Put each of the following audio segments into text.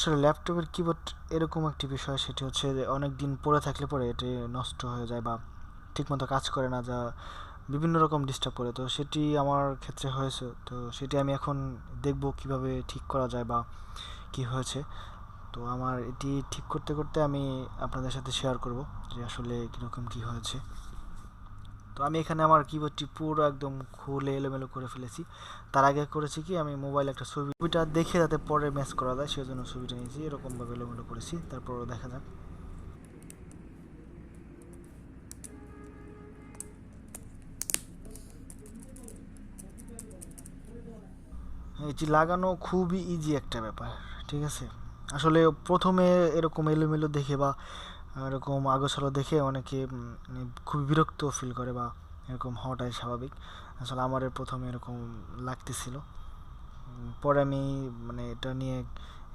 আসলে ল্যাপটপের কিবোর্ড এরকম একটি বিষয়, সেটি হচ্ছে যে অনেক দিন পরে থাকলে পরে এটি নষ্ট হয়ে যায় বা ঠিকমতো কাজ করে না, যা বিভিন্ন রকম ডিস্টার্ব করে। তো সেটি আমার ক্ষেত্রে হয়েছে, তো সেটি আমি এখন দেখব কিভাবে ঠিক করা যায় বা কি হয়েছে। তো আমার এটি ঠিক করতে করতে আমি আপনাদের সাথে শেয়ার করব যে আসলে কীরকম কী হয়েছে। তো আমি এখানে আমার কিবোর্ডটি পুরো একদম খুলে এলোমেলো করে ফেলেছি। তার আগে করেছি কি, আমি মোবাইলে একটা ছবিটা দেখে যাতে পরে ম্যাচ করা যায় সেজন্য ছবিটা নিয়েছি, এরকমভাবে এলোমেলো করেছি। তারপর দেখা যাক। এটি লাগানো খুবই ইজি একটা ব্যাপার, ঠিক আছে। আসলে প্রথমে এরকম এলোমেলো দেখে বা এরকম আগোছালো দেখে অনেকে খুবই বিরক্ত ফিল করে বা এরকম হওয়াটাই স্বাভাবিক। আসলে আমার প্রথমে এরকম লাগতেছিল। পরে আমি এটা নিয়ে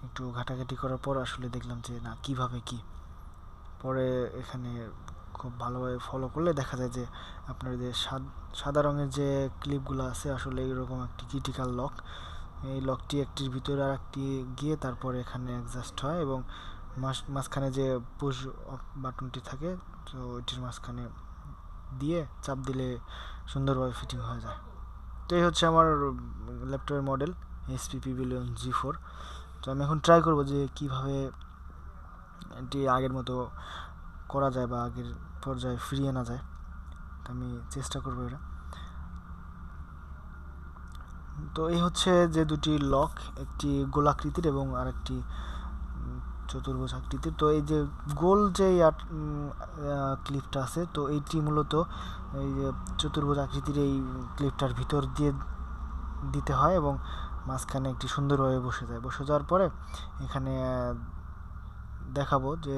একটু ঘাটাঘাটি করার পর আসলে দেখলাম যে না, কিভাবে কি। পরে এখানে খুব ভালোভাবে ফলো করলে দেখা যায় যে আপনার যে সাদা রঙের যে ক্লিপগুলো আছে, আসলে এরকম একটি ক্রিটিক্যাল লক। এই লকটি একটির ভিতরে আর একটি গিয়ে তারপরে এখানে অ্যাডজাস্ট হয় এবং মাঝখানে যে পুশ বাটনটি থাকে, তো ওইটির মাঝখানে দিয়ে চাপ দিলে সুন্দরভাবে ফিটিং হয়ে যায়। তো এই হচ্ছে আমার ল্যাপটপের মডেল এইচপি প্যাভিলিয়ন G4। তো আমি এখন ট্রাই করব যে কিভাবে এটি আগের মতো করা যায় বা আগের পর্যায়ে ফিরিয়ে আনা যায়। তো আমি চেষ্টা করবো এটা। তো এই হচ্ছে যে দুটি লক, একটি গোলাকৃতির এবং আরেকটি চতুর্ভুজ আকৃতির। তো এই যে গোল যে ক্লিপটা আছে, তো এইটি মূলত এই যে চতুর্ভুজ আকৃতির এই ক্লিপটার ভিতর দিয়ে দিতে হয় এবং মাঝখানে একটি সুন্দরভাবে বসে যায়। বসে যাওয়ার পরে এখানে দেখাবো যে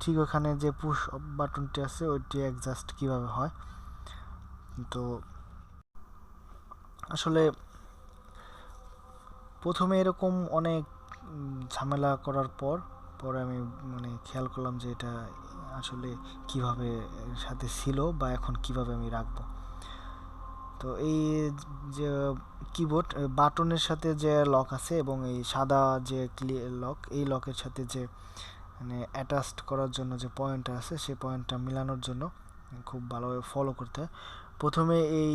ঠিক ওখানে যে পুশ বাটনটি আছে ওইটি অ্যাডজাস্ট কীভাবে হয়। তো আসলে প্রথমে এরকম অনেক ঝামেলা করার পর পরে আমি খেয়াল করলাম যে এটা আসলে কিভাবে এর সাথে ছিল বা এখন কিভাবে আমি রাখবো। তো এই যে কিবোর্ড বাটনের সাথে যে লক আছে এবং এই সাদা যে লক, এই লকের সাথে যে অ্যাটাচড করার জন্য যে পয়েন্টটা আছে, সেই পয়েন্টটা মেলানোর জন্য খুব ভালোভাবে ফলো করতে হয়। প্রথমে এই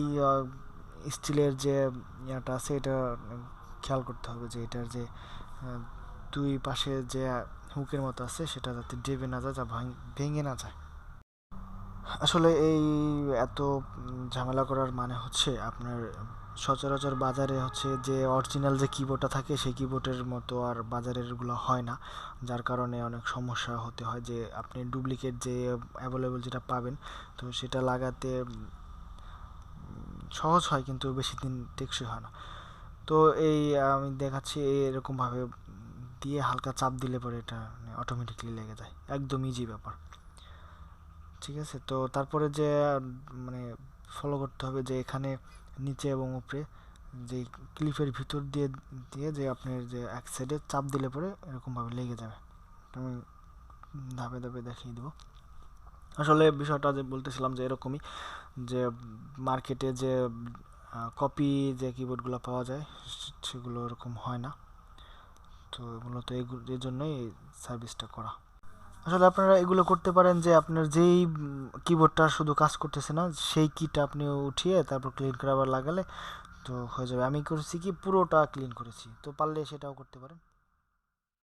স্টিলের যে ইয়াটা আছে, এটা খেয়াল করতে হবে যে এটার যে দুই পাশে যে হুকের মতো আছে সেটা যাতে ডেবে না যায়, যা ভেঙে না যায়। আসলে এই এত ঝামেলা করার মানে হচ্ছে আপনার সচরাচর বাজারে হচ্ছে যে অরিজিনাল যে কিবোর্ডটা থাকে সেই কিবোর্ডের মতো আর বাজারেরগুলো হয় না, যার কারণে অনেক সমস্যা হতে হয় যে আপনি ডুপ্লিকেট যে অ্যাভেলেবল যেটা পাবেন, তো সেটা লাগাতে সহজ হয় কিন্তু বেশি দিন টেকসই হয় না। তো এই আমি দেখাচ্ছি এরকমভাবে দিয়ে হালকা চাপ দিলে পরে এটা অটোমেটিকলি লেগে যায়, একদম ইজি ব্যাপার, ঠিক আছে। তো তারপরে যে মানে ফলো করতে হবে যে এখানে নিচে এবং উপরে যে ক্লিপের ভিতর দিয়ে দিয়ে যে আপনার যে এক সাইডে চাপ দিলে পরে এরকমভাবে লেগে যাবে। আমি ধাপে ধাপে দেখিয়ে দেবো। আসলে বিষয়টা যে বলতেছিলাম যে এরকমই, যে মার্কেটে যে কপি যে কিবোর্ডগুলো পাওয়া যায় সেগুলো এরকম হয় না। তো মূলত এই জন্যই এই সার্ভিসটা করা। আসলে আপনারা এগুলো করতে পারেন যে আপনার যেই কিবোর্ডটা শুধু কাজ করতেছে না, সেই কিটা আপনি উঠিয়ে তারপর ক্লিন করে আবার লাগালে তো হয়ে যাবে। আমি করেছি কি পুরোটা ক্লিন করেছি, তো পারলে সেটাও করতে পারেন।